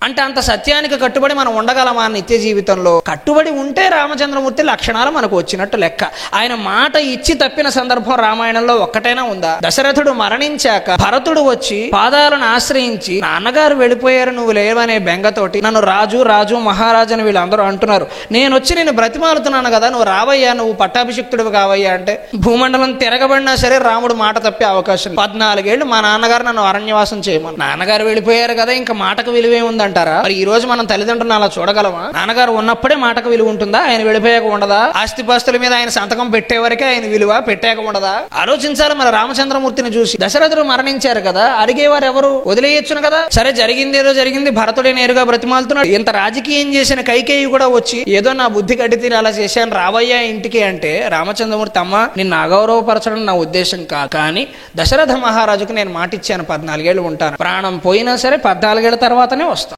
అంటే అంత సత్యానికి కట్టుబడి మనం ఉండగలమా నిత్య జీవితంలో? కట్టుబడి ఉంటే రామచంద్రమూర్తి లక్షణాలు మనకు వచ్చినట్టు లెక్క. ఆయన మాట ఇచ్చి తప్పిన సందర్భం రామాయణంలో ఒక్కటైనా ఉందా? దశరథుడు మరణించాక భరతుడు వచ్చి పాదాలను ఆశ్రయించి, నాన్నగారు వెళ్ళిపోయారు నువ్వు లేవనే బెంగతోటి నన్ను రాజు రాజు మహారాజు అని వీళ్ళందరూ అంటున్నారు, నేను వచ్చి నేను బ్రతిమాలుతున్నాను కదా, నువ్వు రావయ్యా, నువ్వు పట్టాభిషిక్తుడు కావయ్యా అంటే భూమండలం తిరగబడినా సరే రాముడు మాట తప్పే అవకాశం. 14 ఏళ్ళు మా నాన్నగారు నన్ను అరణ్యవాసం చేయమని, నాన్నగారు వెళ్ళిపోయారు కదా, ఇంకా మాటకు విలువే ఉందంటారా? మరి ఈ రోజు మనం తల్లిదండ్రులను అలా చూడగలమా? నాన్నగారు ఉన్నప్పుడే మాటకు విలువ ఉంటుందా? ఆయన వెళ్ళిపోయాక ఉండదా? ఆస్తిపాస్తుల మీద ఆయన సంతకం పెట్టే వరకే ఆయన విలువ, పెట్టాక ఉండదా? ఆలోచించాలి. మరి రామచంద్రమూర్తిని చూసి దశరథుడు మరణించారు కదా, అడిగేవారు ఎవరు? వదిలేయొచ్చును కదా. సరే జరిగింది ఏదో జరిగింది, భరతుడే నేరుగా బ్రతిమాలుతున్నాడు. ఇంత రాజకీయం చేసిన కైకేయి కూడా వచ్చి ఏదో నా బుద్ధి కట్టి తీరి అలా చేశాను రావయ్యా ఇంటికి అంటే రామచంద్రమూర్తి అమ్మ నిన్ను అగౌరవపరచడం నా ఉద్దేశం కాదు, కానీ దశరథ మహారాజుకు నేను మాటిచ్చాను 14 ఏళ్ళు ఉంటాను, ప్రాణం పోయినా సరే 14 ఏళ్ల తర్వాతనే వస్తాను.